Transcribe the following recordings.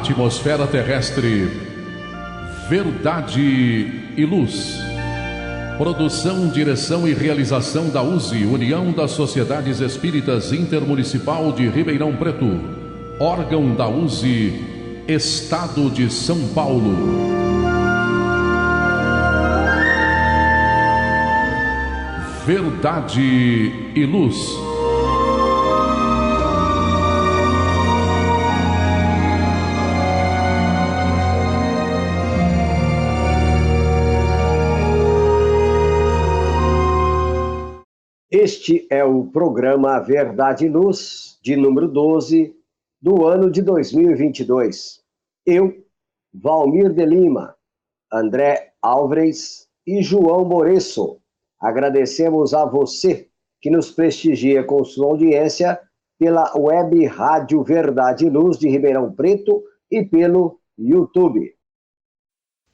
atmosfera terrestre, Verdade e Luz. Produção, direção e realização da USE, União das Sociedades Espíritas Intermunicipal de Ribeirão Preto. Órgão da USE, Estado de São Paulo. Verdade e Luz. Este é o programa Verdade e Luz, de número 12, do ano de 2022. Eu, Valmir de Lima, André Álvares e João Moresso, agradecemos a você que nos prestigia com sua audiência pela web Rádio Verdade e Luz de Ribeirão Preto e pelo YouTube.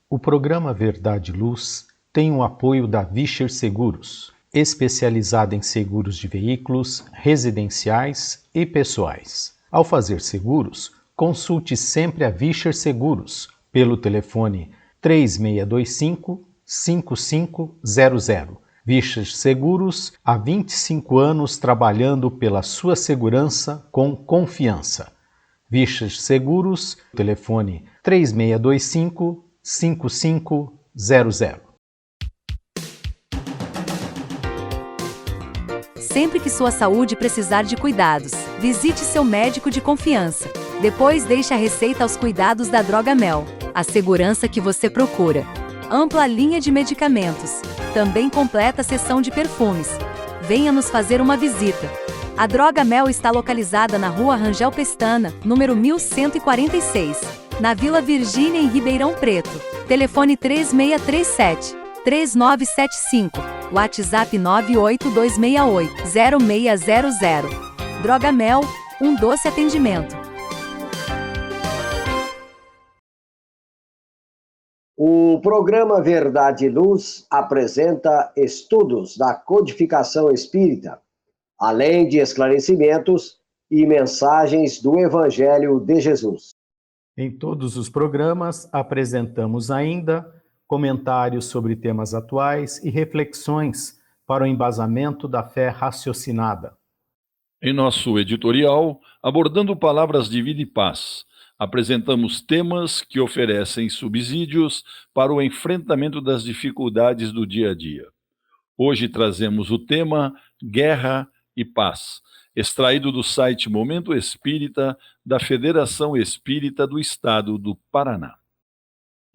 O programa Verdade e Luz tem o apoio da Vischer Seguros, especializada em seguros de veículos, residenciais e pessoais. Ao fazer seguros, consulte sempre a Vischer Seguros pelo telefone 3625-5500. Vischer Seguros, há 25 anos trabalhando pela sua segurança com confiança. Vischer Seguros, telefone 3625-5500. Sempre que sua saúde precisar de cuidados, visite seu médico de confiança. Depois deixe a receita aos cuidados da Droga Mel, a segurança que você procura. Ampla linha de medicamentos, também completa seção de perfumes. Venha nos fazer uma visita. A Droga Mel está localizada na Rua Rangel Pestana, número 1146, na Vila Virgínia, em Ribeirão Preto. Telefone 3637-3975. WhatsApp 98268-0600. Droga Mel, um doce atendimento. O programa Verdade e Luz apresenta estudos da codificação espírita, além de esclarecimentos e mensagens do Evangelho de Jesus. Em todos os programas, apresentamos ainda comentários sobre temas atuais e reflexões para o embasamento da fé raciocinada. Em nosso editorial, abordando palavras de vida e paz, apresentamos temas que oferecem subsídios para o enfrentamento das dificuldades do dia a dia. Hoje trazemos o tema Guerra e Paz, extraído do site Momento Espírita da Federação Espírita do Estado do Paraná.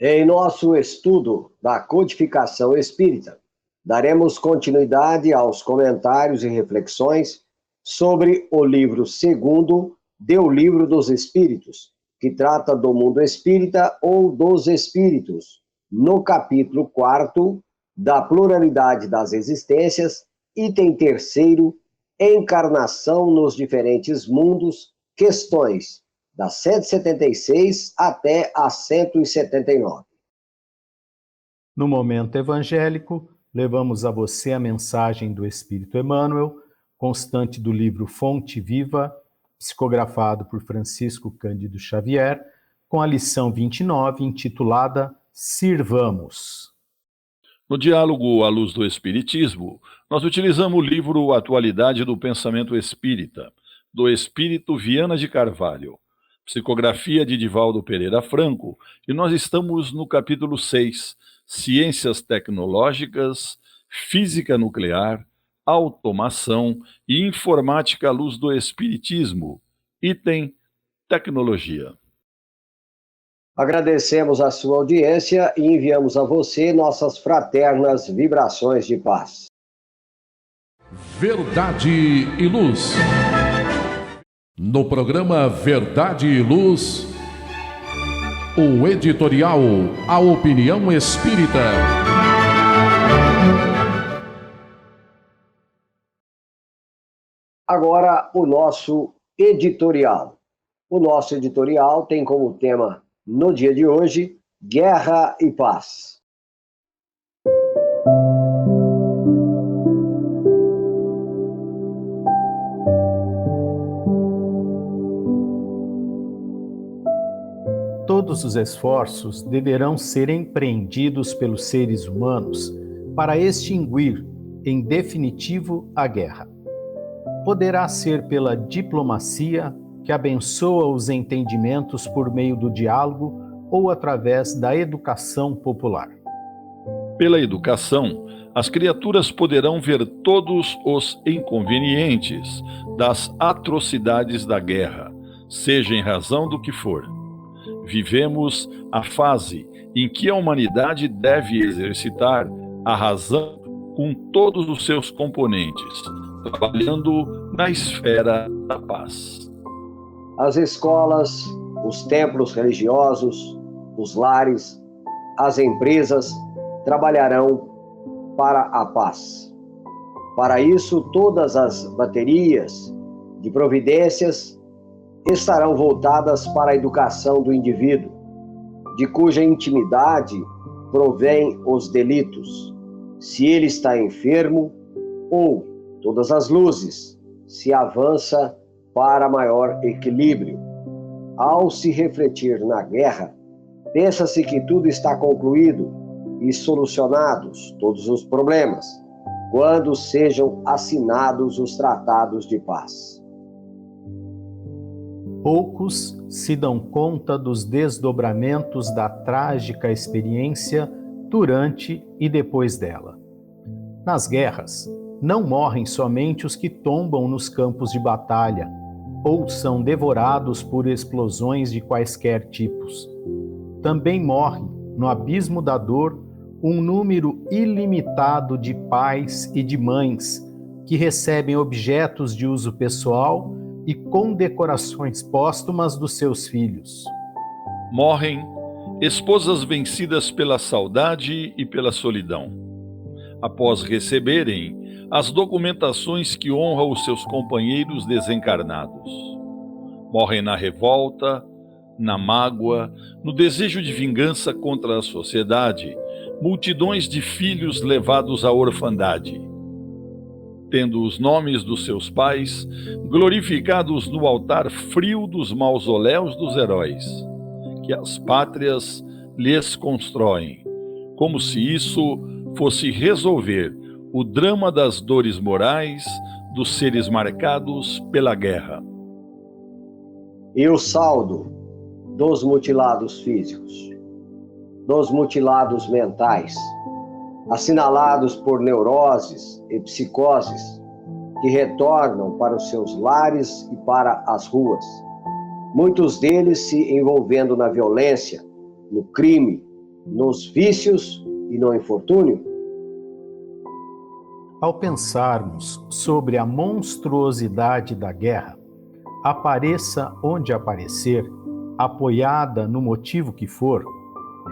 Em nosso estudo da codificação espírita, daremos continuidade aos comentários e reflexões sobre o livro segundo do Livro dos Espíritos, que trata do mundo espírita ou dos espíritos, no capítulo 4 da pluralidade das existências, item 3º, encarnação nos diferentes mundos, questões da 176 até a 179. No Momento Evangélico, levamos a você a mensagem do Espírito Emmanuel, constante do livro Fonte Viva, psicografado por Francisco Cândido Xavier, com a lição 29, intitulada Sirvamos. No diálogo à luz do Espiritismo, nós utilizamos o livro Atualidade do Pensamento Espírita, do Espírito Viana de Carvalho, psicografia de Divaldo Pereira Franco, e nós estamos no capítulo 6, Ciências Tecnológicas, Física Nuclear, Automação e Informática à luz do Espiritismo, item Tecnologia. Agradecemos a sua audiência e enviamos a você nossas fraternas vibrações de paz. Verdade e Luz. No programa Verdade e Luz, o editorial A Opinião Espírita. Agora, o nosso editorial. O nosso editorial tem como tema, no dia de hoje, Guerra e Paz. Todos os esforços deverão ser empreendidos pelos seres humanos para extinguir, em definitivo, a guerra. Poderá ser pela diplomacia, que abençoa os entendimentos por meio do diálogo, ou através da educação popular. Pela educação, as criaturas poderão ver todos os inconvenientes das atrocidades da guerra, seja em razão do que for. Vivemos a fase em que a humanidade deve exercitar a razão com todos os seus componentes, trabalhando na esfera da paz. As escolas, os templos religiosos, os lares, as empresas trabalharão para a paz. Para isso, todas as baterias de providências estarão voltadas para a educação do indivíduo, de cuja intimidade provém os delitos, se ele está enfermo, ou todas as luzes, se avança para maior equilíbrio. Ao se refletir na guerra, pensa-se que tudo está concluído e solucionados todos os problemas, quando sejam assinados os tratados de paz. Poucos se dão conta dos desdobramentos da trágica experiência durante e depois dela. Nas guerras, não morrem somente os que tombam nos campos de batalha ou são devorados por explosões de quaisquer tipos. Também morre, no abismo da dor, um número ilimitado de pais e de mães que recebem objetos de uso pessoal e condecorações póstumas dos seus filhos. Morrem esposas vencidas pela saudade e pela solidão, após receberem as documentações que honram os seus companheiros desencarnados. Morrem na revolta, na mágoa, no desejo de vingança contra a sociedade, multidões de filhos levados à orfandade, tendo os nomes dos seus pais glorificados no altar frio dos mausoléus dos heróis, que as pátrias lhes constroem, como se isso fosse resolver o drama das dores morais dos seres marcados pela guerra. E o saldo dos mutilados físicos, dos mutilados mentais, assinalados por neuroses e psicoses, que retornam para os seus lares e para as ruas, muitos deles se envolvendo na violência, no crime, nos vícios e no infortúnio. Ao pensarmos sobre a monstruosidade da guerra, apareça onde aparecer, apoiada no motivo que for,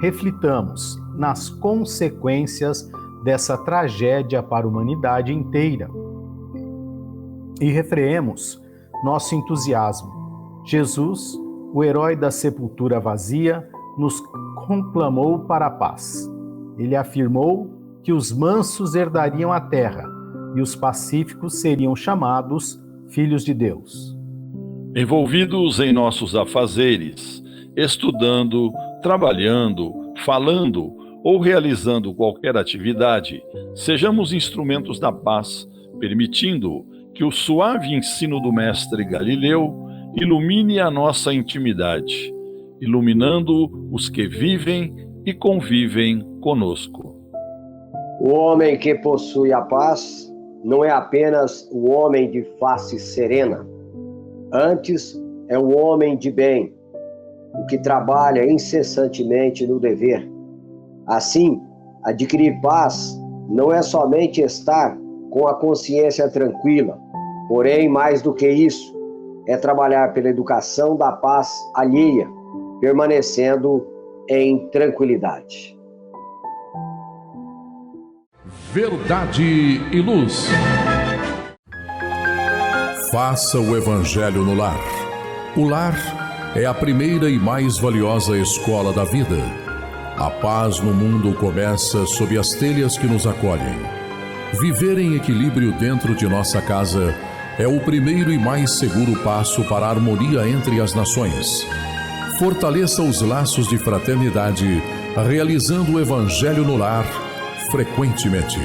reflitamos nas consequências dessa tragédia para a humanidade inteira e refreemos nosso entusiasmo. Jesus, o herói da sepultura vazia, nos conclamou para a paz. Ele afirmou que os mansos herdariam a terra e os pacíficos seriam chamados filhos de Deus. Envolvidos em nossos afazeres, estudando, trabalhando, falando ou realizando qualquer atividade, sejamos instrumentos da paz, permitindo que o suave ensino do mestre Galileu ilumine a nossa intimidade, iluminando os que vivem e convivem conosco. O homem que possui a paz não é apenas o homem de face serena, antes é o homem de bem, o que trabalha incessantemente no dever. Assim, adquirir paz não é somente estar com a consciência tranquila, porém, mais do que isso, é trabalhar pela educação da paz alheia, permanecendo em tranquilidade. Verdade e luz. Faça o Evangelho no lar. O lar é a primeira e mais valiosa escola da vida. A paz no mundo começa sob as telhas que nos acolhem. Viver em equilíbrio dentro de nossa casa é o primeiro e mais seguro passo para a harmonia entre as nações. fortaleça os laços de fraternidade, realizando o Evangelho no lar frequentemente.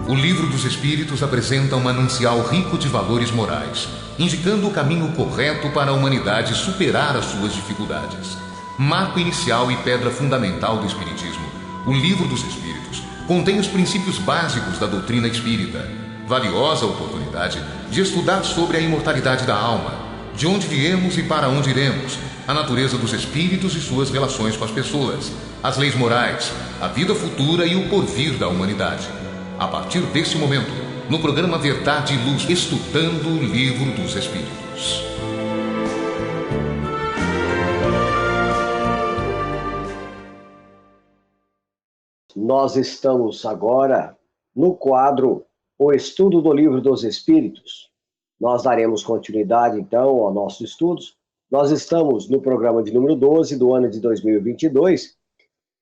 O Livro dos Espíritos apresenta um manancial rico de valores morais, indicando o caminho correto para a humanidade superar as suas dificuldades. Marco inicial e pedra fundamental do Espiritismo, o Livro dos Espíritos contém os princípios básicos da doutrina espírita. Valiosa oportunidade de estudar sobre a imortalidade da alma, de onde viemos e para onde iremos, a natureza dos espíritos e suas relações com as pessoas, as leis morais, a vida futura e o porvir da humanidade. A partir desse momento, no programa Verdade e Luz, estudando o Livro dos Espíritos. Nós estamos agora no quadro O Estudo do Livro dos Espíritos. Nós daremos continuidade, então, aos nossos estudos. Nós estamos no programa de número 12 do ano de 2022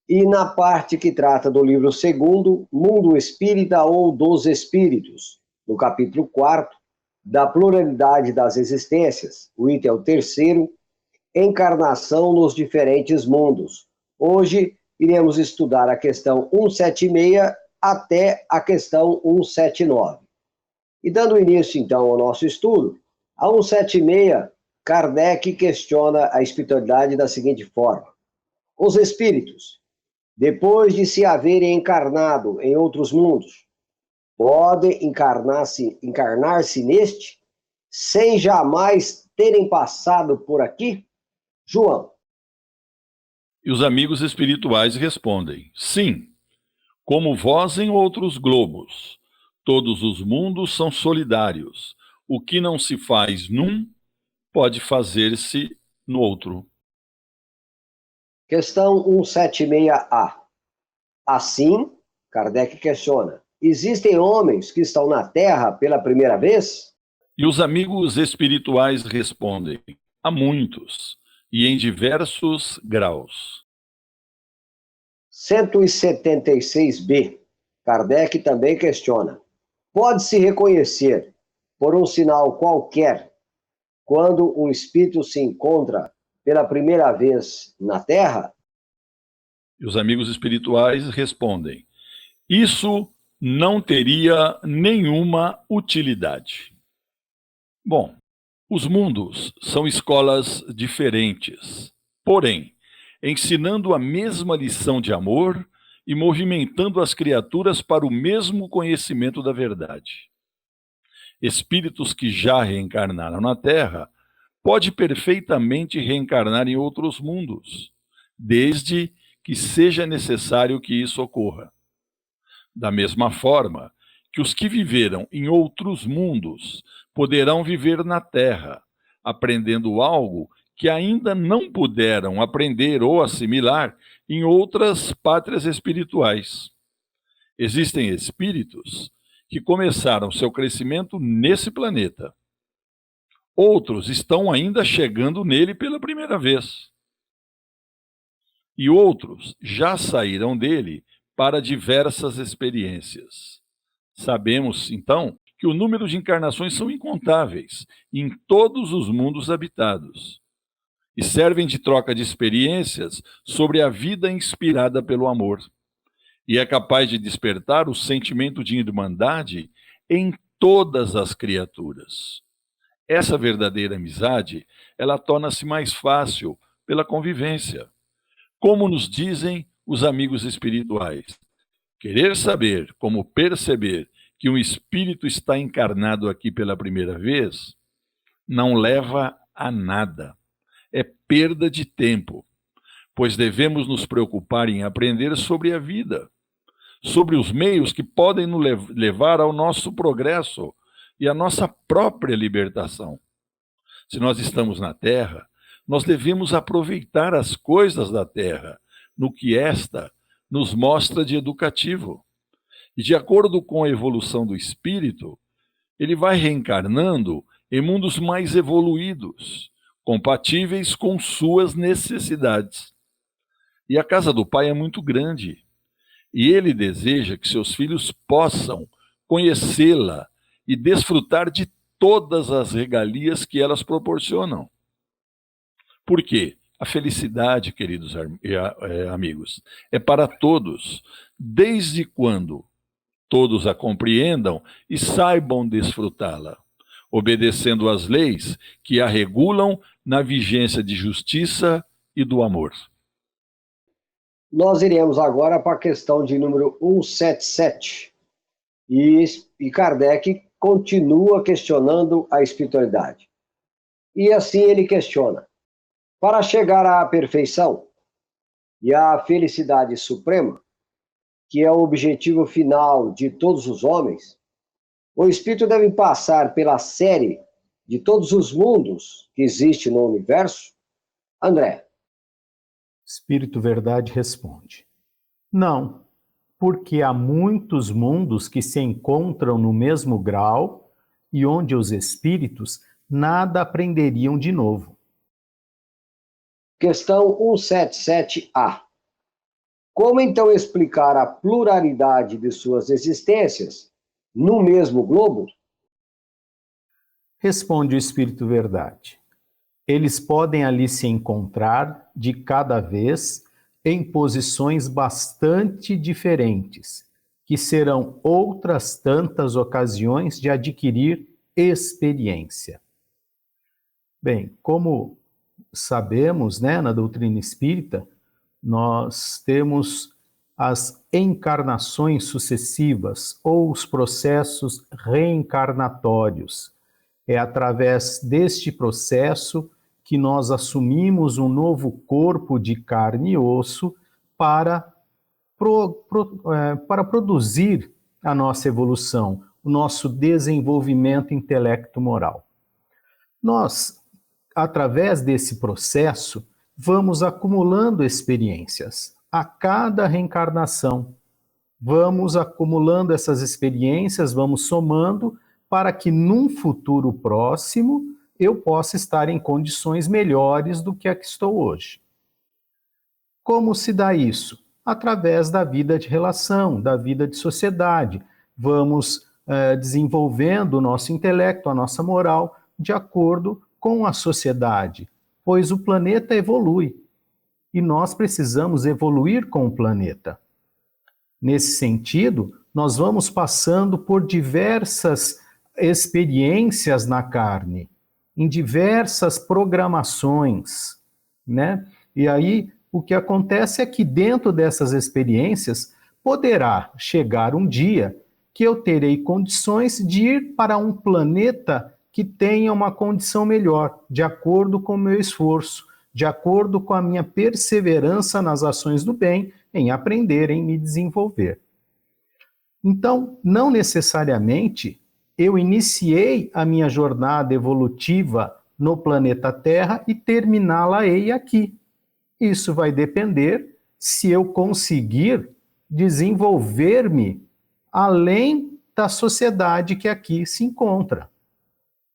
e na parte que trata do livro 2º, Mundo Espírita ou dos Espíritos, no capítulo 4º, da pluralidade das existências, o item 3º, encarnação nos diferentes mundos. Hoje iremos estudar a questão 176 até a questão 179. E dando início, então, ao nosso estudo, a 176, Kardec questiona a espiritualidade da seguinte forma: os espíritos, depois de se haverem encarnado em outros mundos, podem encarnar-se neste, sem jamais terem passado por aqui? João. E os amigos espirituais respondem: sim, como vós em outros globos. Todos os mundos são solidários. O que não se faz num, pode fazer-se no outro. Questão 176A. Assim, Kardec questiona: existem homens que estão na Terra pela primeira vez? E os amigos espirituais respondem: há muitos, e em diversos graus. 176B. Kardec também questiona: pode-se reconhecer, por um sinal qualquer, quando um espírito se encontra pela primeira vez na Terra? E os amigos espirituais respondem: isso não teria nenhuma utilidade. Bom, os mundos são escolas diferentes, porém, ensinando a mesma lição de amor e movimentando as criaturas para o mesmo conhecimento da verdade. Espíritos que já reencarnaram na Terra podem perfeitamente reencarnar em outros mundos, desde que seja necessário que isso ocorra. Da mesma forma que os que viveram em outros mundos poderão viver na Terra, aprendendo algo que ainda não puderam aprender ou assimilar em outras pátrias espirituais. Existem espíritos que começaram seu crescimento nesse planeta. Outros estão ainda chegando nele pela primeira vez. E outros já saíram dele para diversas experiências. Sabemos, então, que o número de encarnações são incontáveis em todos os mundos habitados e servem de troca de experiências sobre a vida inspirada pelo amor. E é capaz de despertar o sentimento de irmandade em todas as criaturas. Essa verdadeira amizade, ela torna-se mais fácil pela convivência. Como nos dizem os amigos espirituais, querer saber como perceber que um espírito está encarnado aqui pela primeira vez não leva a nada. É perda de tempo, pois devemos nos preocupar em aprender sobre a vida, sobre os meios que podem nos levar ao nosso progresso e à nossa própria libertação. Se nós estamos na Terra, nós devemos aproveitar as coisas da Terra, no que esta nos mostra de educativo. E de acordo com a evolução do espírito, ele vai reencarnando em mundos mais evoluídos, compatíveis com suas necessidades. E a casa do Pai é muito grande. E ele deseja que seus filhos possam conhecê-la e desfrutar de todas as regalias que elas proporcionam. Por quê? A felicidade, queridos amigos, é para todos, desde quando todos a compreendam e saibam desfrutá-la, obedecendo às leis que a regulam na vigência de justiça e do amor. Nós iremos agora para a questão de número 177. E Kardec continua questionando a espiritualidade. E assim ele questiona: para chegar à perfeição e à felicidade suprema, que é o objetivo final de todos os homens, o espírito deve passar pela série de todos os mundos que existem no universo? André. Espírito Verdade responde: não, porque há muitos mundos que se encontram no mesmo grau e onde os espíritos nada aprenderiam de novo. Questão 177A. Como então explicar a pluralidade de suas existências no mesmo globo? Responde o Espírito Verdade: eles podem ali se encontrar de cada vez em posições bastante diferentes, que serão outras tantas ocasiões de adquirir experiência. Bem, como sabemos, na doutrina espírita, nós temos as encarnações sucessivas ou os processos reencarnatórios. É através deste processo que nós assumimos um novo corpo de carne e osso para produzir a nossa evolução, o nosso desenvolvimento intelecto-moral. Nós, através desse processo, vamos acumulando experiências a cada reencarnação. Vamos acumulando essas experiências, vamos somando para que num futuro próximo eu possa estar em condições melhores do que a que estou hoje. Como se dá isso? Através da vida de relação, da vida de sociedade. Vamos desenvolvendo o nosso intelecto, a nossa moral, de acordo com a sociedade, pois o planeta evolui e nós precisamos evoluir com o planeta. Nesse sentido, nós vamos passando por diversas experiências na carne, em diversas programações, E aí, o que acontece é que dentro dessas experiências, poderá chegar um dia que eu terei condições de ir para um planeta que tenha uma condição melhor, de acordo com o meu esforço, de acordo com a minha perseverança nas ações do bem, em aprender, em me desenvolver. Então, não necessariamente eu iniciei a minha jornada evolutiva no planeta Terra e terminá-la-ei aqui. Isso vai depender se eu conseguir desenvolver-me além da sociedade que aqui se encontra.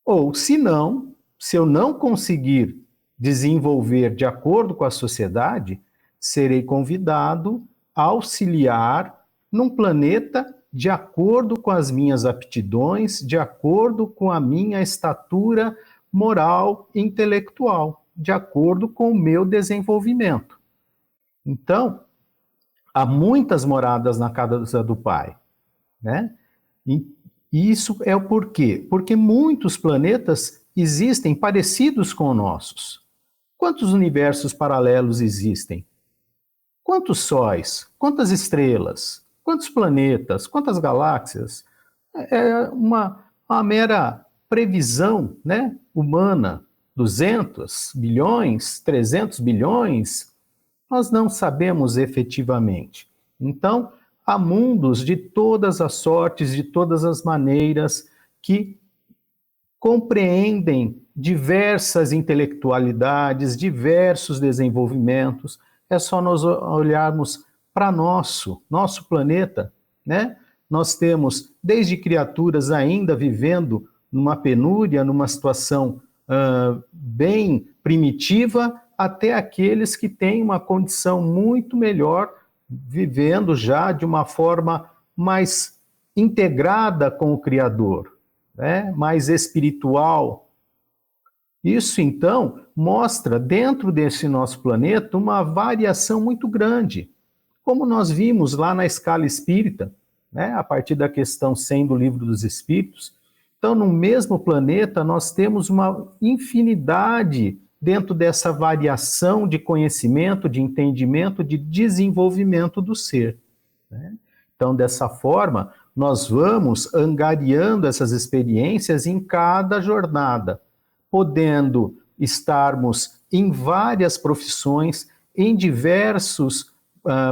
Ou, se não, se eu não conseguir desenvolver de acordo com a sociedade, serei convidado a auxiliar num planeta de acordo com as minhas aptidões, de acordo com a minha estatura moral e intelectual, de acordo com o meu desenvolvimento. Então, há muitas moradas na casa do Pai, E isso é o porquê? Porque muitos planetas existem parecidos com os nossos. Quantos universos paralelos existem? Quantos sóis? Quantas estrelas? Quantos planetas? Quantas galáxias? É uma mera previsão, humana. 200 bilhões, 300 bilhões? Nós não sabemos efetivamente. Então, há mundos de todas as sortes, de todas as maneiras, que compreendem diversas intelectualidades, diversos desenvolvimentos. É só nós olharmos para nosso planeta, Nós temos desde criaturas ainda vivendo numa penúria, numa situação bem primitiva, até aqueles que têm uma condição muito melhor vivendo já de uma forma mais integrada com o Criador, né? Mais espiritual. Isso, então, mostra dentro desse nosso planeta uma variação muito grande, como nós vimos lá na escala espírita, né? A partir da questão 100 do Livro dos Espíritos. Então, no mesmo planeta, nós temos uma infinidade dentro dessa variação de conhecimento, de entendimento, de desenvolvimento do ser, né? Então, dessa forma, nós vamos angariando essas experiências em cada jornada, podendo estarmos em várias profissões, em diversos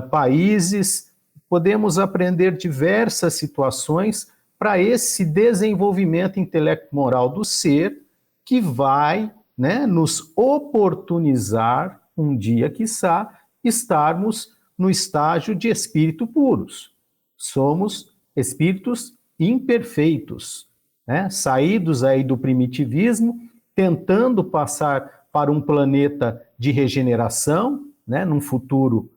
países, podemos aprender diversas situações para esse desenvolvimento intelecto-moral do ser que vai, né, nos oportunizar, um dia, quiçá, estarmos no estágio de espírito puros. Somos espíritos imperfeitos, né, saídos aí do primitivismo, tentando passar para um planeta de regeneração, né, num futuro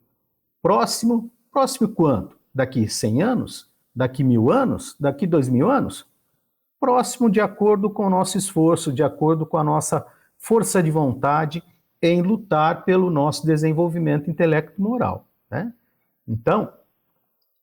próximo. Próximo quanto? Daqui 100 anos? Daqui 1000 anos? Daqui 2000 anos? Próximo de acordo com o nosso esforço, de acordo com a nossa força de vontade em lutar pelo nosso desenvolvimento intelecto-moral, né? Então,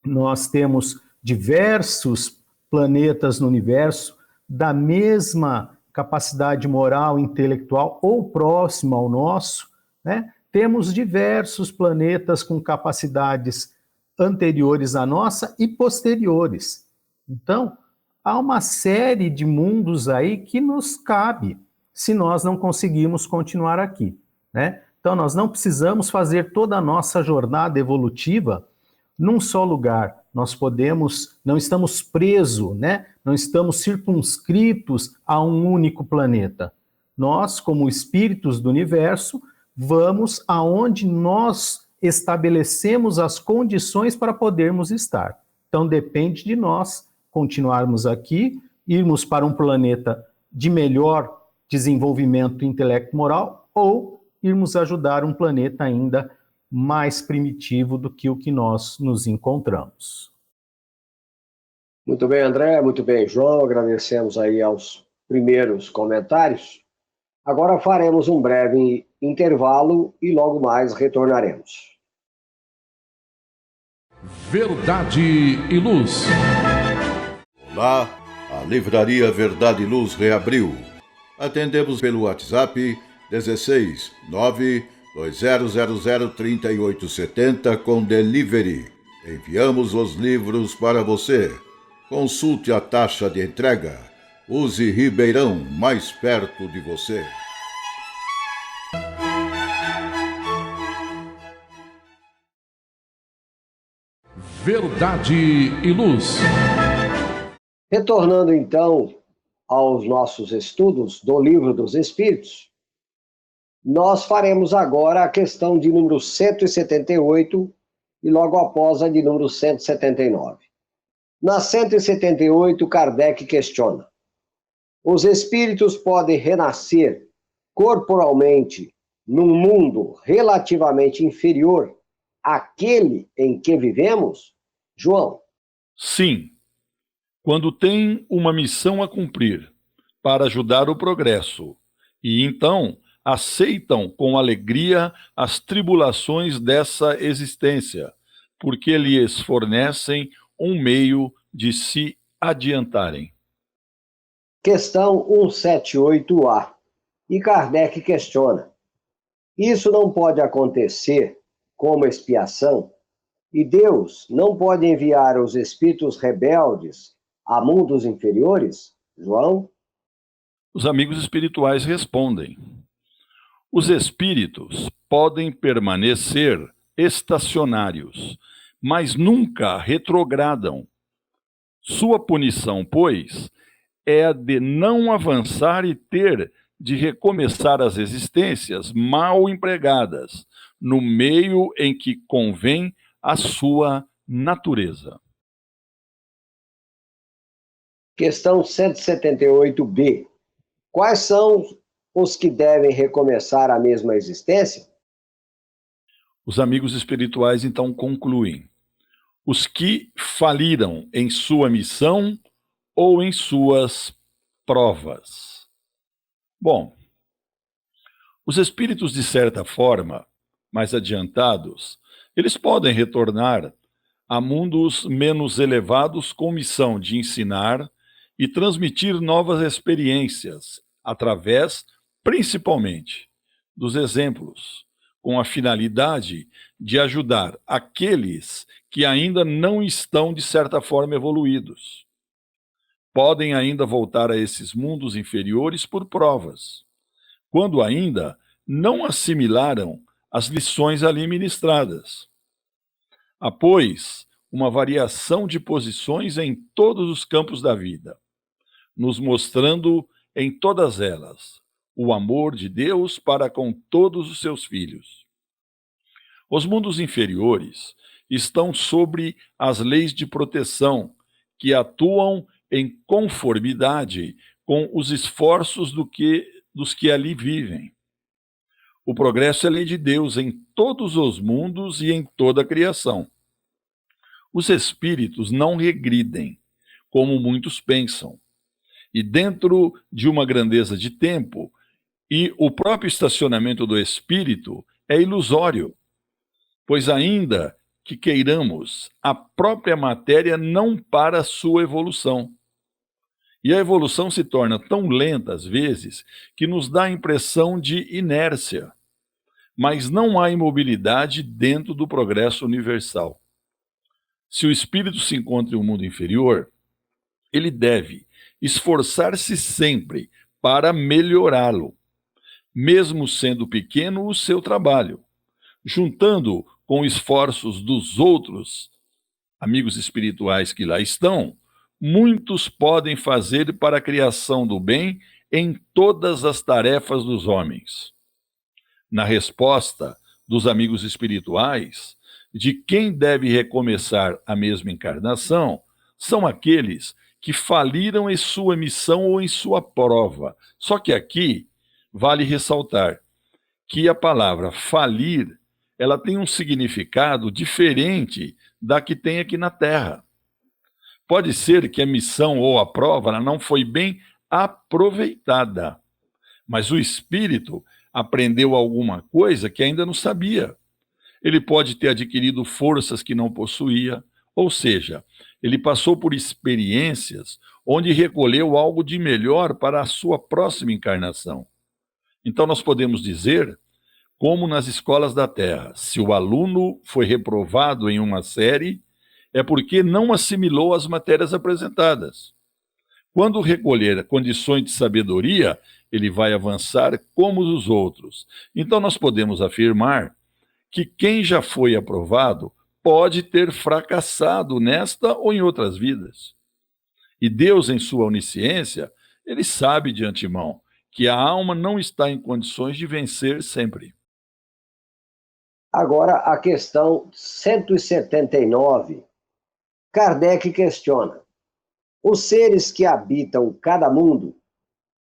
nós temos diversos planetas no universo da mesma capacidade moral e intelectual ou próxima ao nosso, né? Temos diversos planetas com capacidades anteriores à nossa e posteriores. Então, há uma série de mundos aí que nos cabe, se nós não conseguirmos continuar aqui, né? Então, nós não precisamos fazer toda a nossa jornada evolutiva num só lugar. Nós podemos, não estamos presos, né? Não estamos circunscritos a um único planeta. Nós, como espíritos do universo, vamos aonde nós estabelecemos as condições para podermos estar. Então, depende de nós continuarmos aqui, irmos para um planeta de melhor desenvolvimento intelecto-moral ou irmos ajudar um planeta ainda mais primitivo do que o que nós nos encontramos. Muito bem, André, muito bem, João, agradecemos aí aos primeiros comentários. Agora faremos um breve intervalo e logo mais retornaremos. Verdade e Luz. Olá, a Livraria Verdade e Luz reabriu. Atendemos pelo WhatsApp 16 920003870 com delivery. Enviamos os livros para você. Consulte a taxa de entrega. Use Ribeirão, mais perto de você. Verdade e Luz. Retornando então aos nossos estudos do Livro dos Espíritos, nós faremos agora a questão de número 178 e logo após a de número 179. Na 178, Kardec questiona: os espíritos podem renascer corporalmente num mundo relativamente inferior àquele em que vivemos? João. Sim, quando tem uma missão a cumprir para ajudar o progresso, e então aceitam com alegria as tribulações dessa existência, porque lhes fornecem um meio de se adiantarem. Questão 178A. E Kardec questiona: isso não pode acontecer como expiação? E Deus não pode enviar os espíritos rebeldes a mundos inferiores? João? Os amigos espirituais respondem: os espíritos podem permanecer estacionários, mas nunca retrogradam. Sua punição, pois, é a de não avançar e ter de recomeçar as existências mal empregadas, no meio em que convém a sua natureza. Questão 178B. Quais são os que devem recomeçar a mesma existência? Os amigos espirituais então concluem: os que faliram em sua missão ou em suas provas. Bom, os espíritos, de certa forma, mais adiantados, eles podem retornar a mundos menos elevados com missão de ensinar e transmitir novas experiências, através, principalmente, dos exemplos, com a finalidade de ajudar aqueles que ainda não estão, de certa forma, evoluídos. Podem ainda voltar a esses mundos inferiores por provas, quando ainda não assimilaram as lições ali ministradas. Há, pois, uma variação de posições em todos os campos da vida, nos mostrando em todas elas o amor de Deus para com todos os seus filhos. Os mundos inferiores estão sobre as leis de proteção que atuam em conformidade com os esforços dos que ali vivem. O progresso é lei de Deus em todos os mundos e em toda a criação. Os espíritos não regridem, como muitos pensam, e dentro de uma grandeza de tempo, e o próprio estacionamento do espírito é ilusório, pois ainda que queiramos, a própria matéria não para a sua evolução. E a evolução se torna tão lenta, às vezes, que nos dá a impressão de inércia. Mas não há imobilidade dentro do progresso universal. Se o espírito se encontra em um mundo inferior, ele deve esforçar-se sempre para melhorá-lo, mesmo sendo pequeno o seu trabalho, juntando com esforços dos outros amigos espirituais que lá estão, muitos podem fazer para a criação do bem em todas as tarefas dos homens. Na resposta dos amigos espirituais, de quem deve recomeçar a mesma encarnação, são aqueles que faliram em sua missão ou em sua prova. Só que aqui vale ressaltar que a palavra falir, ela tem um significado diferente da que tem aqui na Terra. Pode ser que a missão ou a prova ela não foi bem aproveitada, mas o espírito aprendeu alguma coisa que ainda não sabia. Ele pode ter adquirido forças que não possuía, ou seja, ele passou por experiências onde recolheu algo de melhor para a sua próxima encarnação. Então nós podemos dizer, como nas escolas da Terra, se o aluno foi reprovado em uma série, é porque não assimilou as matérias apresentadas. Quando recolher condições de sabedoria, ele vai avançar como os outros. Então nós podemos afirmar que quem já foi aprovado pode ter fracassado nesta ou em outras vidas. E Deus, em sua onisciência, ele sabe de antemão que a alma não está em condições de vencer sempre. Agora, a questão 179. Kardec questiona: os seres que habitam cada mundo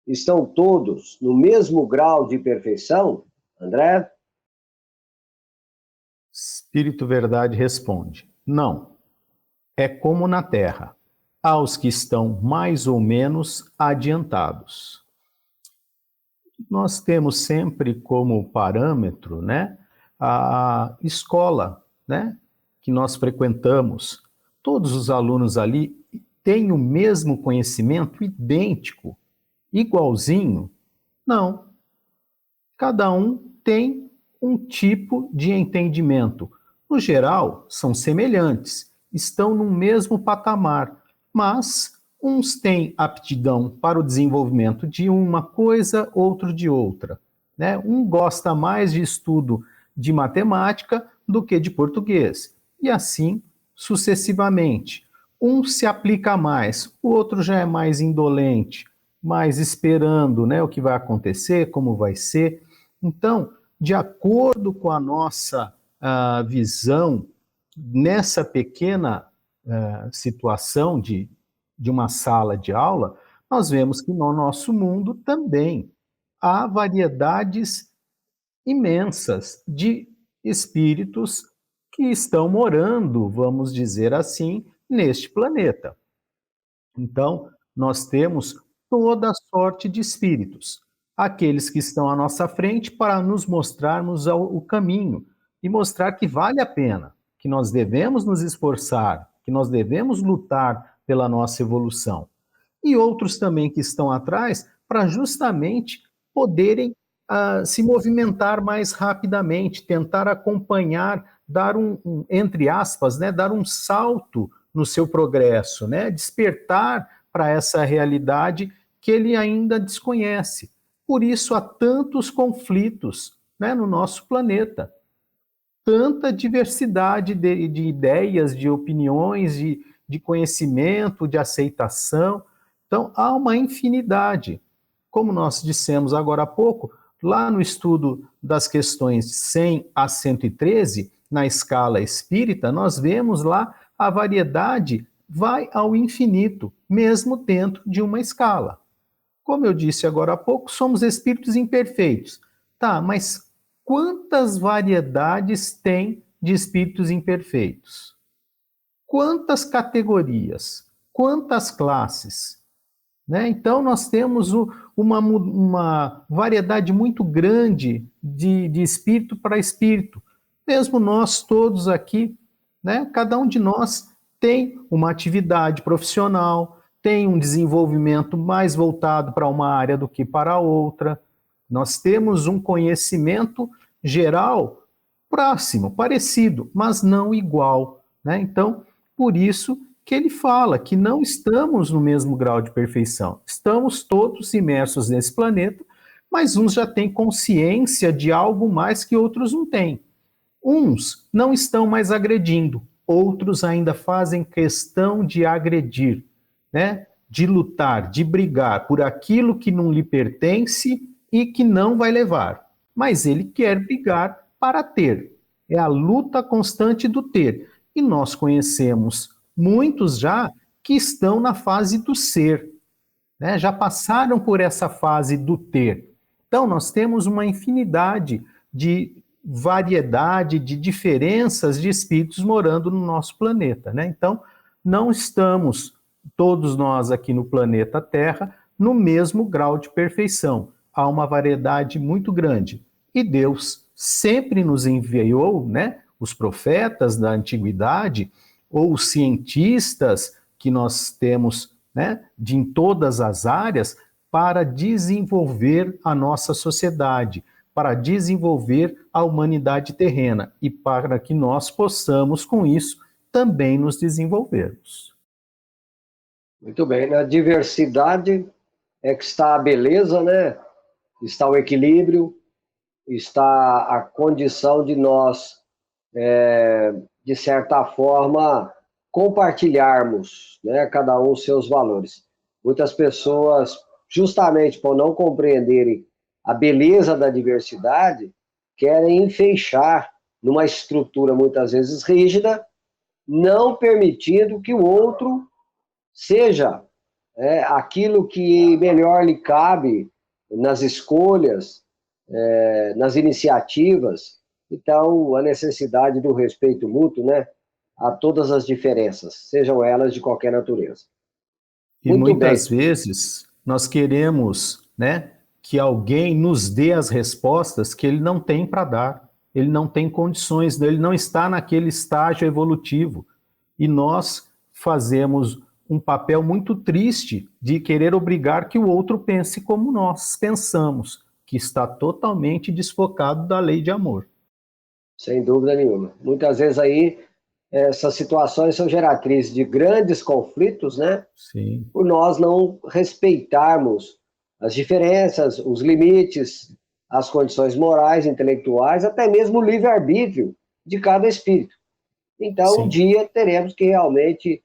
estão todos no mesmo grau de perfeição? André? Espírito Verdade responde: não. É como na Terra. Há os que estão mais ou menos adiantados. Nós temos sempre como parâmetro, a escola, que nós frequentamos. Todos os alunos ali têm o mesmo conhecimento idêntico, igualzinho? Não. Cada um tem um tipo de entendimento. No geral, são semelhantes, estão no mesmo patamar, mas uns têm aptidão para o desenvolvimento de uma coisa, outro de outra. Um gosta mais de estudo de matemática do que de português, e assim sucessivamente. Um se aplica mais, o outro já é mais indolente, mais esperando o que vai acontecer, como vai ser. Então, de acordo com a nossa visão, nessa pequena situação de uma sala de aula, nós vemos que no nosso mundo também há variedades imensas de espíritos que estão morando, vamos dizer assim, neste planeta. Então, nós temos toda sorte de espíritos, aqueles que estão à nossa frente para nos mostrarmos o caminho e mostrar que vale a pena, que nós devemos nos esforçar, que nós devemos lutar pela nossa evolução. E outros também que estão atrás para justamente poderem se movimentar mais rapidamente, tentar acompanhar, dar entre aspas, né, dar um salto no seu progresso, né, despertar para essa realidade que ele ainda desconhece. Por isso há tantos conflitos, né, no nosso planeta, tanta diversidade de ideias, de opiniões, de conhecimento, de aceitação. Então, há uma infinidade. Como nós dissemos agora há pouco, lá no estudo das questões 100 a 113, na escala espírita, nós vemos lá a variedade vai ao infinito, mesmo dentro de uma escala. Como eu disse agora há pouco, somos espíritos imperfeitos. Tá, mas quantas variedades tem de espíritos imperfeitos? Quantas categorias? Quantas classes? Né? Então, nós temos uma variedade muito grande de espírito para espírito. Mesmo nós todos aqui, né? Cada um de nós tem uma atividade profissional, tem um desenvolvimento mais voltado para uma área do que para outra. Nós temos um conhecimento geral próximo, parecido, mas não igual. Né? Então, por isso que ele fala que não estamos no mesmo grau de perfeição. Estamos todos imersos nesse planeta, mas uns já têm consciência de algo mais que outros não têm. Uns não estão mais agredindo, outros ainda fazem questão de agredir, né? De lutar, de brigar por aquilo que não lhe pertence e que não vai levar. Mas ele quer brigar para ter. É a luta constante do ter. E nós conhecemos muitos já que estão na fase do ser, né? Já passaram por essa fase do ter. Então, nós temos uma infinidade de variedade, de diferenças de espíritos morando no nosso planeta, né? Então, não estamos, todos nós aqui no planeta Terra, no mesmo grau de perfeição. Há uma variedade muito grande. E Deus sempre nos enviou, né, os profetas da antiguidade, ou os cientistas que nós temos, né, em todas as áreas, para desenvolver a nossa sociedade, para desenvolver a humanidade terrena e para que nós possamos, com isso, também nos desenvolvermos. Muito bem, na diversidade é que está a beleza, né? Está o equilíbrio, está a condição de nós, de certa forma, compartilharmos, né, cada um seus valores. Muitas pessoas, justamente por não compreenderem a beleza da diversidade, querem enfeixar numa estrutura muitas vezes rígida, não permitindo que o outro seja aquilo que melhor lhe cabe nas escolhas, nas iniciativas. Então, a necessidade do respeito mútuo, né, a todas as diferenças, sejam elas de qualquer natureza. E muitas vezes nós queremos, né, que alguém nos dê as respostas que ele não tem para dar. Ele não tem condições, ele não está naquele estágio evolutivo. E nós fazemos um papel muito triste de querer obrigar que o outro pense como nós pensamos, que está totalmente desfocado da lei de amor. Sem dúvida nenhuma. Muitas vezes aí essas situações são geratrizes de grandes conflitos, né? Sim. Por nós não respeitarmos as diferenças, os limites, as condições morais, intelectuais, até mesmo o livre-arbítrio de cada espírito. Então, Sim. Um dia teremos que realmente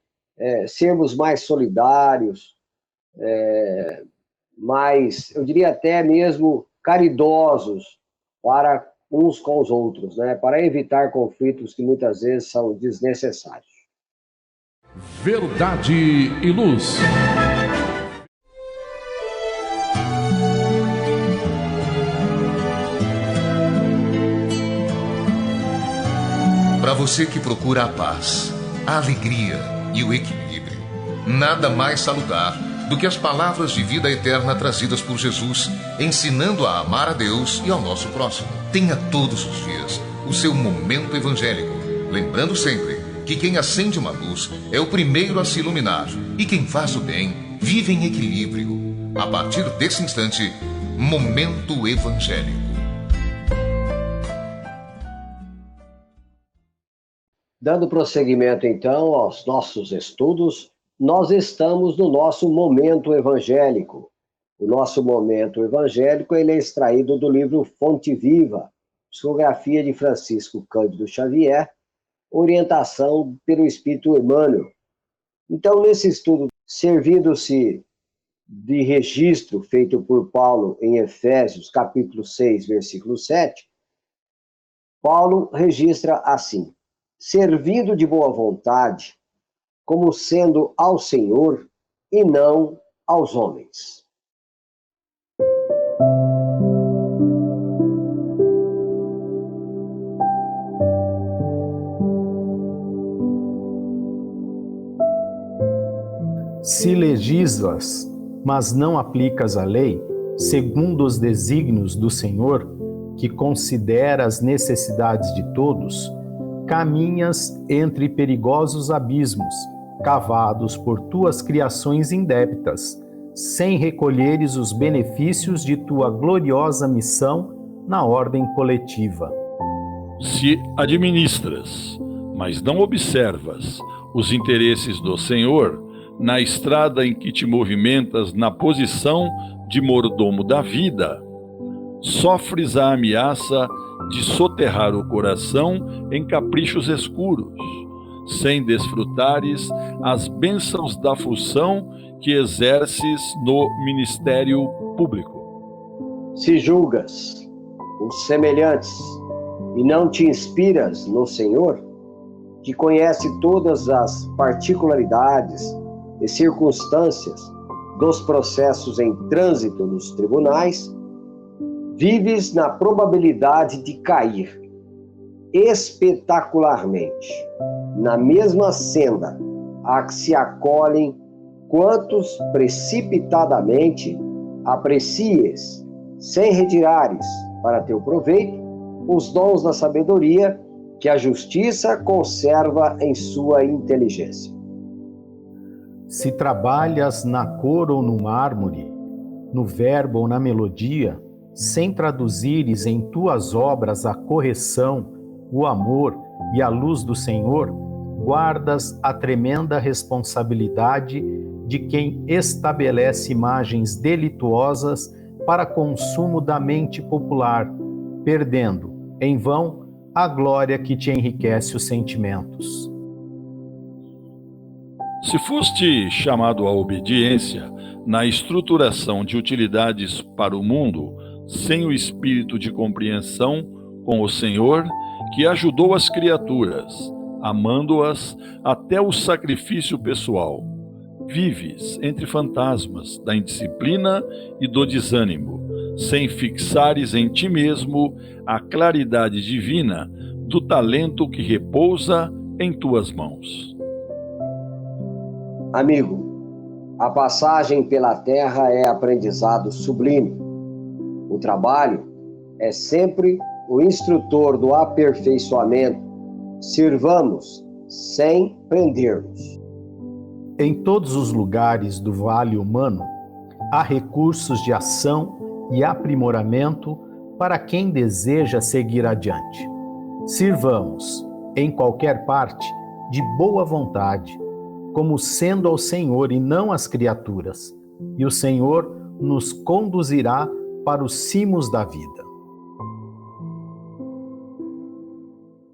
sermos mais solidários, mais, eu diria até mesmo caridosos para uns com os outros, né? Para evitar conflitos que muitas vezes são desnecessários. Verdade e Luz. Para você que procura a paz, a alegria e o equilíbrio, nada mais salutar do que as palavras de vida eterna trazidas por Jesus, ensinando a amar a Deus e ao nosso próximo. Tenha todos os dias o seu momento evangélico, lembrando sempre que quem acende uma luz é o primeiro a se iluminar e quem faz o bem vive em equilíbrio. A partir desse instante, Momento Evangélico. Dando prosseguimento, então, aos nossos estudos, nós estamos no nosso Momento Evangélico. O nosso Momento Evangélico ele é extraído do livro Fonte Viva, psicografia de Francisco Cândido Xavier, orientação pelo Espírito Emmanuel. Então, nesse estudo, servindo-se de registro feito por Paulo em Efésios, capítulo 6, versículo 7, Paulo registra assim: servindo de boa vontade, como sendo ao Senhor e não aos homens. Se legislas, mas não aplicas a lei, segundo os desígnios do Senhor, que considera as necessidades de todos, caminhas entre perigosos abismos, cavados por tuas criações indébitas, sem recolheres os benefícios de tua gloriosa missão na ordem coletiva. Se administras, mas não observas os interesses do Senhor, na estrada em que te movimentas na posição de mordomo da vida, sofres a ameaça de soterrar o coração em caprichos escuros, sem desfrutares as bênçãos da função que exerces no ministério público. Se julgas os semelhantes e não te inspiras no Senhor, que conhece todas as particularidades e circunstâncias dos processos em trânsito nos tribunais, vives na probabilidade de cair espetacularmente na mesma senda a que se acolhem quantos precipitadamente aprecies, sem retirares para teu proveito, os dons da sabedoria que a justiça conserva em sua inteligência. Se trabalhas na cor ou no mármore, no verbo ou na melodia, sem traduzires em tuas obras a correção, o amor e a luz do Senhor, guardas a tremenda responsabilidade de quem estabelece imagens delituosas para consumo da mente popular, perdendo, em vão, a glória que te enriquece os sentimentos. Se foste chamado à obediência na estruturação de utilidades para o mundo, sem o espírito de compreensão com o Senhor, que ajudou as criaturas, amando-as até o sacrifício pessoal, vives entre fantasmas da indisciplina e do desânimo, sem fixares em ti mesmo a claridade divina do talento que repousa em tuas mãos. Amigo, a passagem pela terra é aprendizado sublime. O trabalho é sempre o instrutor do aperfeiçoamento. Sirvamos sem prender-nos. Em todos os lugares do vale humano, há recursos de ação e aprimoramento para quem deseja seguir adiante. Sirvamos, em qualquer parte, de boa vontade, como sendo ao Senhor e não às criaturas, e o Senhor nos conduzirá para os cimos da vida.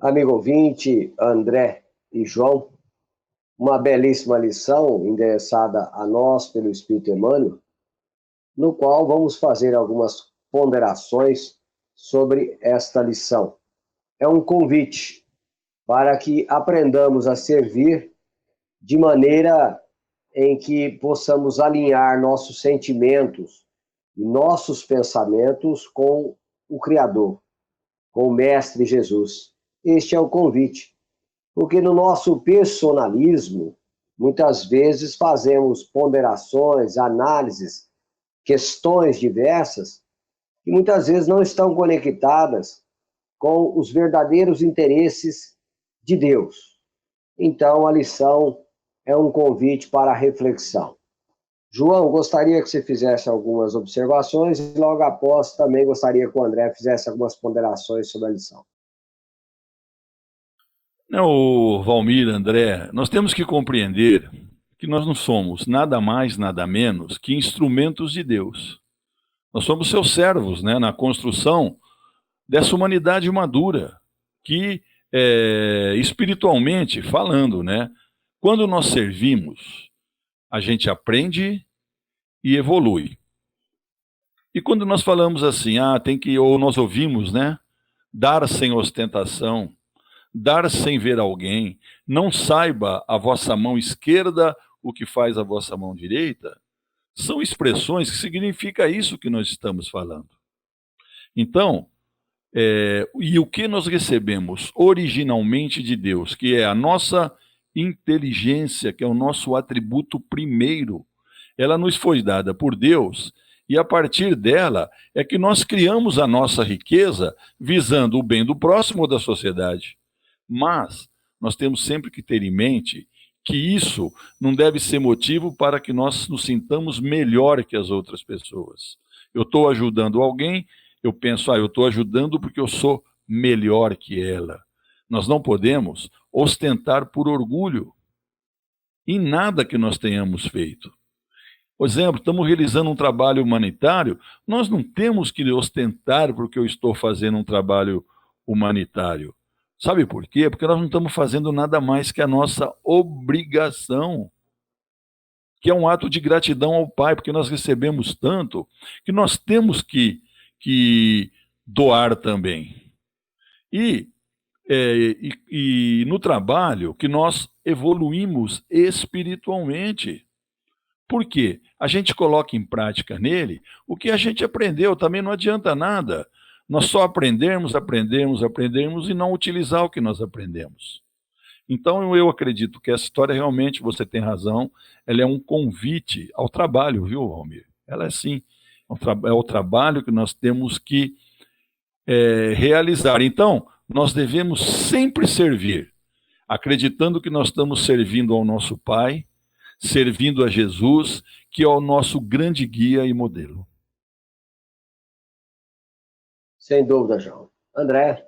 Amigo ouvinte, André e João, uma belíssima lição endereçada a nós pelo Espírito Emmanuel, no qual vamos fazer algumas ponderações sobre esta lição. É um convite para que aprendamos a servir de maneira em que possamos alinhar nossos sentimentos e nossos pensamentos com o Criador, com o Mestre Jesus. Este é o convite Porque no nosso personalismo, muitas vezes fazemos ponderações, análises, questões diversas, que muitas vezes não estão conectadas com os verdadeiros interesses de Deus. Então, a lição é um convite para a reflexão. João, gostaria que você fizesse algumas observações e logo após também gostaria que o André fizesse algumas ponderações sobre a lição. Não, Valmir, André, nós temos que compreender que nós não somos nada mais, nada menos que instrumentos de Deus. Nós somos seus servos, né, na construção dessa humanidade madura, que espiritualmente falando, né, quando nós servimos, a gente aprende e evolui. E quando nós falamos assim, ou nós ouvimos, né, dar sem ostentação, dar sem ver alguém, não saiba a vossa mão esquerda o que faz a vossa mão direita, são expressões que significa isso que nós estamos falando. Então, e o que nós recebemos originalmente de Deus, que é a nossa inteligência, que é o nosso atributo primeiro, ela nos foi dada por Deus, e a partir dela é que nós criamos a nossa riqueza visando o bem do próximo ou da sociedade. Mas nós temos sempre que ter em mente que isso não deve ser motivo para que nós nos sintamos melhor que as outras pessoas. Eu estou ajudando alguém, eu penso, eu estou ajudando porque eu sou melhor que ela. Nós não podemos ostentar por orgulho em nada que nós tenhamos feito. Por exemplo, estamos realizando um trabalho humanitário, nós não temos que ostentar porque eu estou fazendo um trabalho humanitário. Sabe por quê? Porque nós não estamos fazendo nada mais que a nossa obrigação, que é um ato de gratidão ao Pai, porque nós recebemos tanto que nós temos que doar também. E no trabalho que nós evoluímos espiritualmente. Por quê? A gente coloca em prática nele o que a gente aprendeu, também não adianta nada. Nós só aprendermos e não utilizar o que nós aprendemos. Então eu acredito que essa história realmente, você tem razão, ela é um convite ao trabalho, viu, Valmir? Ela é sim, é o trabalho que nós temos que realizar. Então, nós devemos sempre servir, acreditando que nós estamos servindo ao nosso Pai, servindo a Jesus, que é o nosso grande guia e modelo. Sem dúvida, João. André?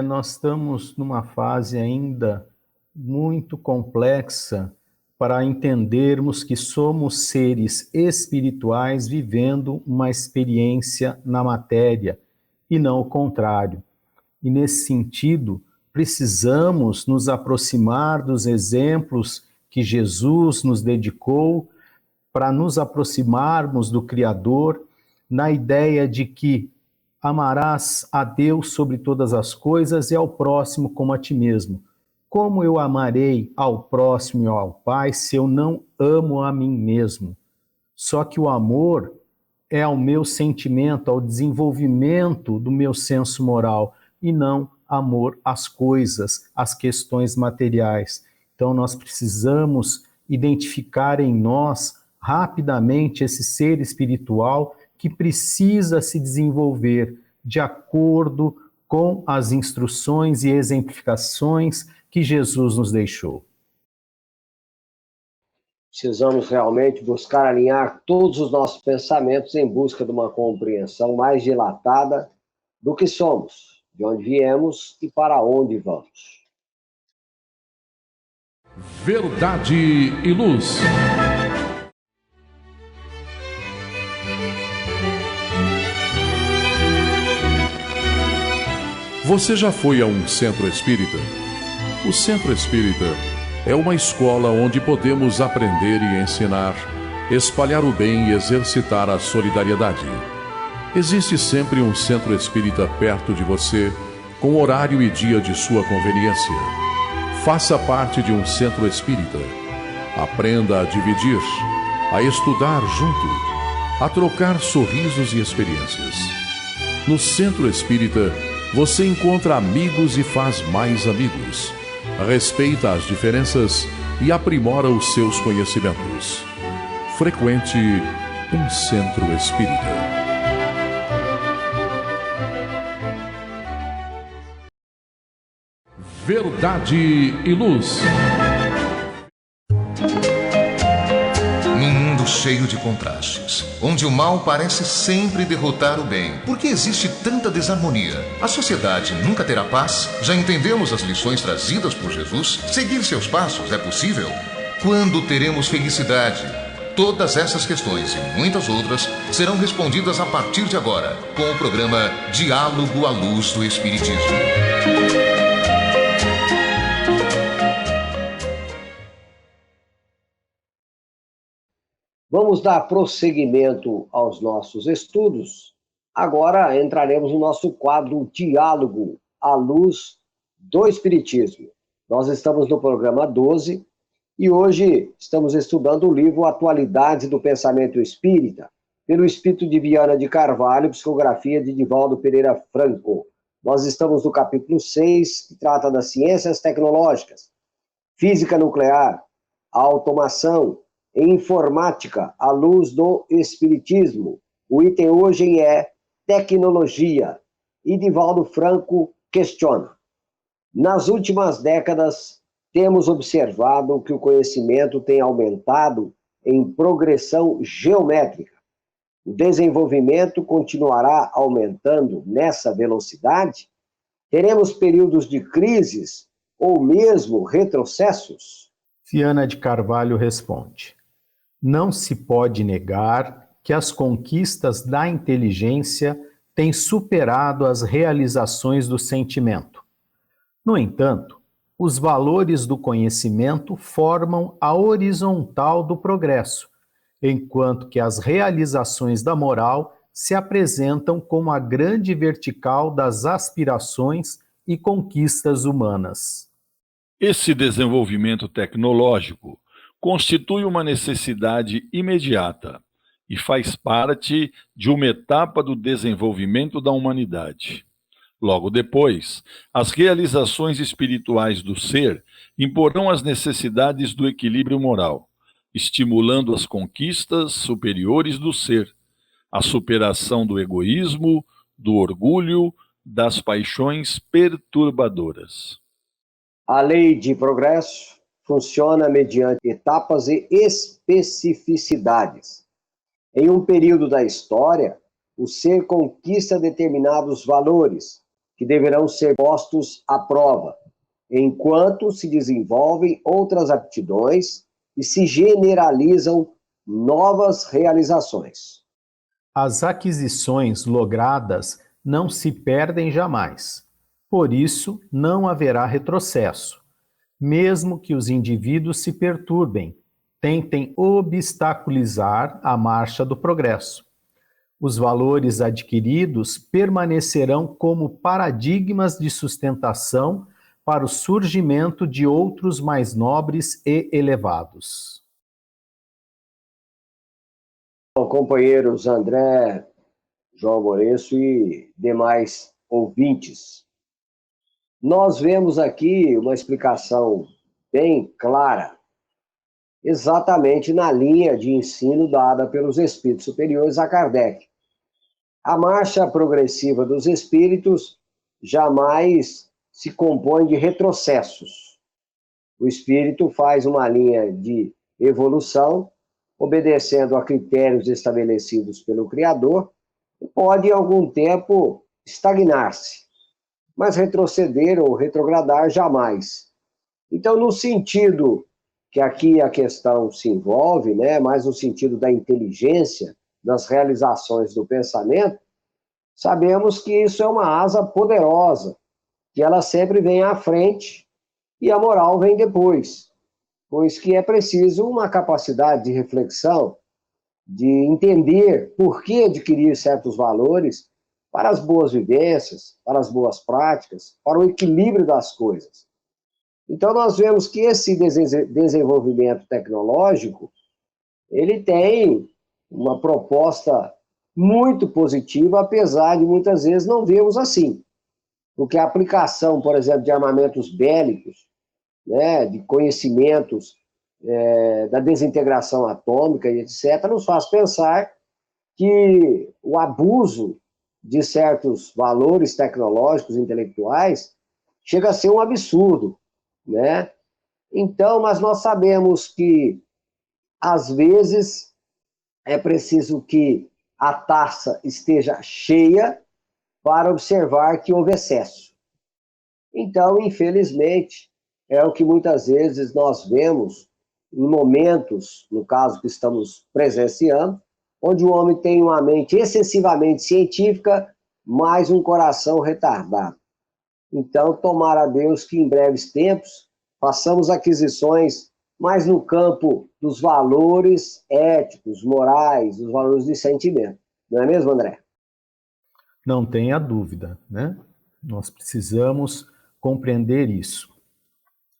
Nós estamos numa fase ainda muito complexa para entendermos que somos seres espirituais vivendo uma experiência na matéria e não o contrário. E nesse sentido, precisamos nos aproximar dos exemplos que Jesus nos dedicou para nos aproximarmos do Criador na ideia de que amarás a Deus sobre todas as coisas e ao próximo como a ti mesmo. Como eu amarei ao próximo e ao Pai se eu não amo a mim mesmo? Só que o amor é ao meu sentimento, ao desenvolvimento do meu senso moral, e não amor às coisas, às questões materiais. Então nós precisamos identificar em nós rapidamente esse ser espiritual que precisa se desenvolver de acordo com as instruções e exemplificações que Jesus nos deixou. Precisamos realmente buscar alinhar todos os nossos pensamentos em busca de uma compreensão mais dilatada do que somos, de onde viemos e para onde vamos. Verdade e luz. Você já foi a um centro espírita? O centro espírita é uma escola onde podemos aprender e ensinar, espalhar o bem e exercitar a solidariedade. Existe sempre um centro espírita perto de você, com horário e dia de sua conveniência. Faça parte de um centro espírita. Aprenda a dividir, a estudar junto, a trocar sorrisos e experiências. No centro espírita, você encontra amigos e faz mais amigos. Respeita as diferenças e aprimora os seus conhecimentos. Frequente um centro espírita. Verdade e Luz. Num mundo cheio de contrastes, onde o mal parece sempre derrotar o bem, por que existe tanta desarmonia? A sociedade nunca terá paz? Já entendemos as lições trazidas por Jesus? Seguir seus passos é possível? Quando teremos felicidade? Todas essas questões e muitas outras serão respondidas a partir de agora, com o programa Diálogo à Luz do Espiritismo. Vamos dar prosseguimento aos nossos estudos. Agora entraremos no nosso quadro Diálogo à Luz do Espiritismo. Nós estamos no programa 12 e hoje estamos estudando o livro Atualidades do Pensamento Espírita, pelo Espírito de Viana de Carvalho, psicografia de Divaldo Pereira Franco. Nós estamos no capítulo 6, que trata das ciências tecnológicas, física nuclear, automação, informática à luz do Espiritismo. O item hoje é tecnologia. E Divaldo Franco questiona. Nas últimas décadas, temos observado que o conhecimento tem aumentado em progressão geométrica. O desenvolvimento continuará aumentando nessa velocidade? Teremos períodos de crises ou mesmo retrocessos? Viana de Carvalho responde: não se pode negar que as conquistas da inteligência têm superado as realizações do sentimento. No entanto, os valores do conhecimento formam a horizontal do progresso, enquanto que as realizações da moral se apresentam como a grande vertical das aspirações e conquistas humanas. Esse desenvolvimento tecnológico constitui uma necessidade imediata e faz parte de uma etapa do desenvolvimento da humanidade. Logo depois, as realizações espirituais do ser imporão as necessidades do equilíbrio moral, estimulando as conquistas superiores do ser, a superação do egoísmo, do orgulho, das paixões perturbadoras. A lei de progresso funciona mediante etapas e especificidades. Em um período da história, o ser conquista determinados valores que deverão ser postos à prova, enquanto se desenvolvem outras aptidões e se generalizam novas realizações. As aquisições logradas não se perdem jamais. Por isso, não haverá retrocesso. Mesmo que os indivíduos se perturbem, tentem obstaculizar a marcha do progresso. Os valores adquiridos permanecerão como paradigmas de sustentação para o surgimento de outros mais nobres e elevados. Companheiros André, João Lourenço e demais ouvintes, nós vemos aqui uma explicação bem clara, exatamente na linha de ensino dada pelos espíritos superiores a Kardec. A marcha progressiva dos espíritos jamais se compõe de retrocessos. O espírito faz uma linha de evolução, obedecendo a critérios estabelecidos pelo Criador, e pode, em algum tempo, estagnar-se, mas retroceder ou retrogradar jamais. Então, no sentido que aqui a questão se envolve, mais no sentido da inteligência, das realizações do pensamento, sabemos que isso é uma asa poderosa, que ela sempre vem à frente e a moral vem depois, pois que é preciso uma capacidade de reflexão, de entender por que adquirir certos valores para as boas vivências, para as boas práticas, para o equilíbrio das coisas. Então, nós vemos que esse desenvolvimento tecnológico, ele tem uma proposta muito positiva, apesar de muitas vezes não vermos assim. do que a aplicação, por exemplo, de armamentos bélicos, né, de conhecimentos da desintegração atômica e etc., nos faz pensar que o abuso de certos valores tecnológicos, intelectuais, chega a ser um absurdo, né? Então, mas nós sabemos que, às vezes, é preciso que a taça esteja cheia para observar que houve excesso. Então, infelizmente, é o que muitas vezes nós vemos em momentos, no caso que estamos presenciando, onde o homem tem uma mente excessivamente científica, mas um coração retardado. Então, tomara a Deus que em breves tempos façamos aquisições mais no campo dos valores éticos, morais, dos valores de sentimento. Não é mesmo, André? Não tenha dúvida, né? Nós precisamos compreender isso.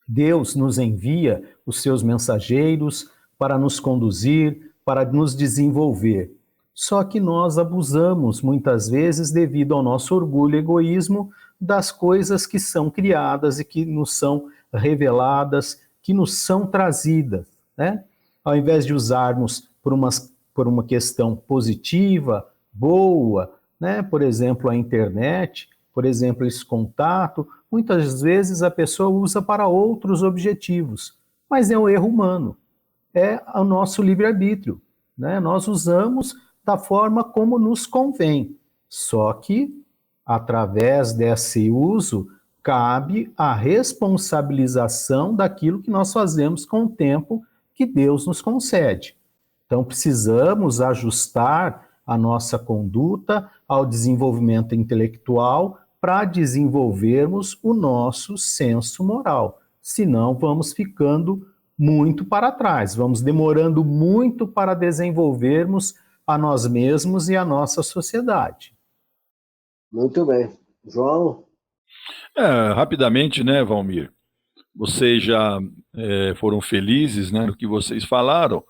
Deus nos envia os seus mensageiros para nos conduzir, para nos desenvolver. Só que nós abusamos, muitas vezes, devido ao nosso orgulho e egoísmo, das coisas que são criadas e que nos são reveladas, que nos são trazidas, né? Ao invés de usarmos por uma questão positiva, boa, né? Por exemplo, a internet, por exemplo, esse contato, muitas vezes a pessoa usa para outros objetivos, mas é um erro humano, é o nosso livre-arbítrio, né? Nós usamos da forma como nos convém, só que, através desse uso, cabe a responsabilização daquilo que nós fazemos com o tempo que Deus nos concede. Então, precisamos ajustar a nossa conduta ao desenvolvimento intelectual para desenvolvermos o nosso senso moral. Senão, vamos ficando muito para trás, vamos demorando muito para desenvolvermos a nós mesmos e a nossa sociedade. Muito bem. João? Rapidamente, né, Valmir? Vocês já foram felizes, né, no que vocês falaram.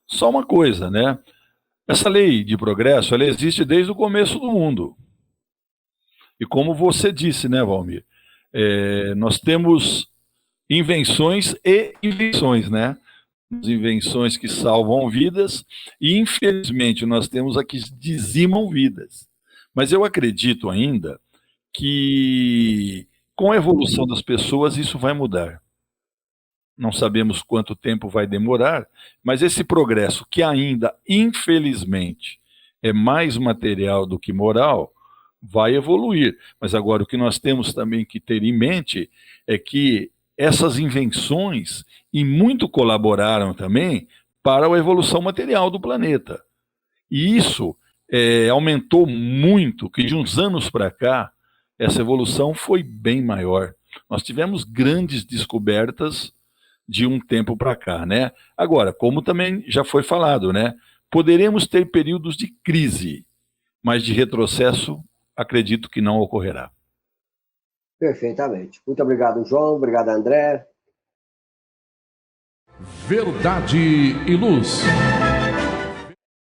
Só uma coisa, né? Essa lei de progresso, ela existe desde o começo do mundo. E como você disse, né, Valmir? Nós temos invenções e invenções, né? Invenções que salvam vidas e, infelizmente, nós temos a que dizimam vidas. Mas eu acredito ainda que, com a evolução das pessoas, isso vai mudar. Não sabemos quanto tempo vai demorar, mas esse progresso, que ainda, infelizmente, é mais material do que moral, vai evoluir. Mas agora o que nós temos também que ter em mente é que essas invenções e muito colaboraram também para a evolução material do planeta. E isso aumentou muito, que de uns anos para cá, essa evolução foi bem maior. Nós tivemos grandes descobertas de um tempo para cá, né? Agora, como também já foi falado, né? Poderemos ter períodos de crise, mas de retrocesso, acredito que não ocorrerá. Perfeitamente. Muito obrigado, João. Obrigado, André. Verdade e Luz.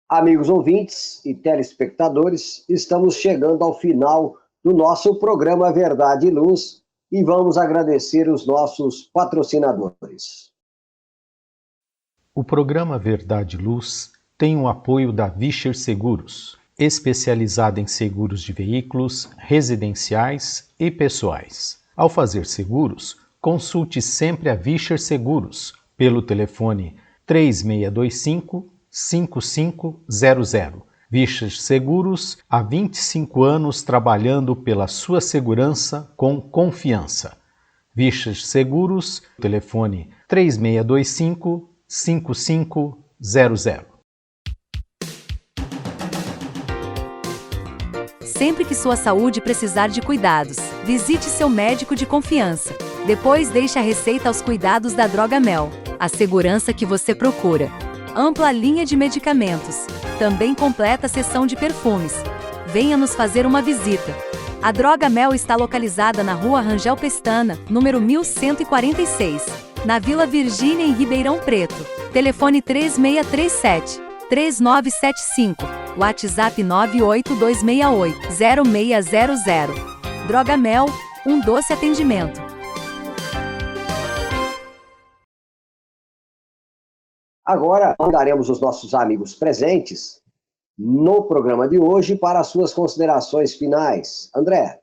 Amigos ouvintes e telespectadores, estamos chegando ao final do nosso programa Verdade e Luz e vamos agradecer os nossos patrocinadores. O programa Verdade e Luz tem o apoio da Vischer Seguros, especializada em seguros de veículos, residenciais e pessoais. Ao fazer seguros, consulte sempre a Vischer Seguros pelo telefone 3625-5500. Vischer Seguros, há 25 anos trabalhando pela sua segurança com confiança. Vischer Seguros, telefone 3625-5500. Sempre que sua saúde precisar de cuidados, visite seu médico de confiança. Depois deixe a receita aos cuidados da Droga Mel, a segurança que você procura. Ampla linha de medicamentos. Também completa seção de perfumes. Venha nos fazer uma visita. A Droga Mel está localizada na Rua Rangel Pestana, número 1146, na Vila Virgínia, em Ribeirão Preto. Telefone 3637-3975. WhatsApp 98268-0600. Droga Mel, Um doce atendimento. Agora, convidaremos os nossos amigos presentes no programa de hoje para as suas considerações finais. André.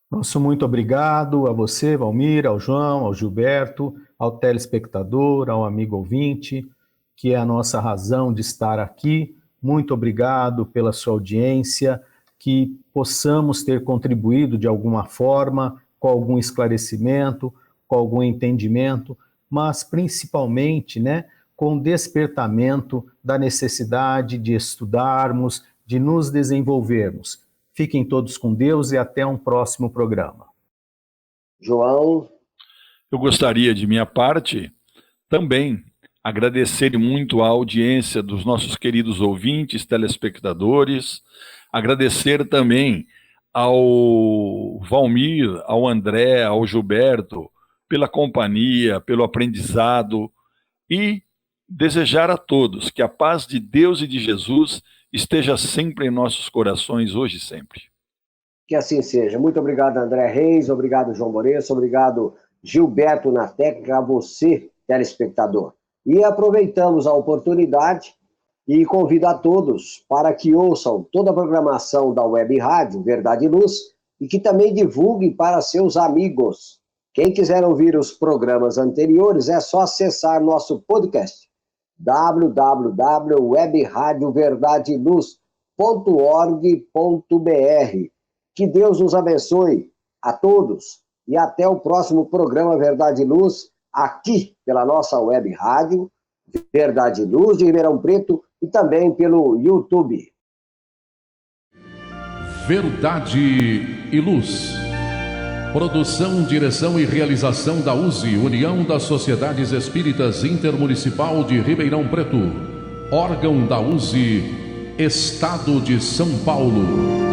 Nosso muito obrigado a você, Valmir, ao João, ao Gilberto, ao telespectador, ao amigo ouvinte, que é a nossa razão de estar aqui. Muito obrigado pela sua audiência, que possamos ter contribuído de alguma forma, com algum esclarecimento, com algum entendimento, mas principalmente, com o despertamento da necessidade de estudarmos, de nos desenvolvermos. Fiquem todos com Deus e até um próximo programa. João. Eu gostaria, de minha parte, também agradecer muito a audiência dos nossos queridos ouvintes, telespectadores, agradecer também ao Valmir, ao André, ao Gilberto, pela companhia, pelo aprendizado e desejar a todos que a paz de Deus e de Jesus esteja sempre em nossos corações, hoje e sempre. Que assim seja. Muito obrigado, André Reis, obrigado, João Moreira, obrigado, Gilberto na técnica, a você, telespectador. E aproveitamos a oportunidade e convido a todos para que ouçam toda a programação da Web Rádio Verdade e Luz e que também divulguem para seus amigos. Quem quiser ouvir os programas anteriores, é só acessar nosso podcast www.webradioverdadeluz.org.br. Que Deus nos abençoe a todos e até o próximo programa Verdade e Luz, aqui pela nossa web rádio Verdade e Luz de Ribeirão Preto e também pelo YouTube. Verdade e Luz. Produção, direção e realização da USE, União das Sociedades Espíritas Intermunicipal de Ribeirão Preto. Órgão da USE, Estado de São Paulo.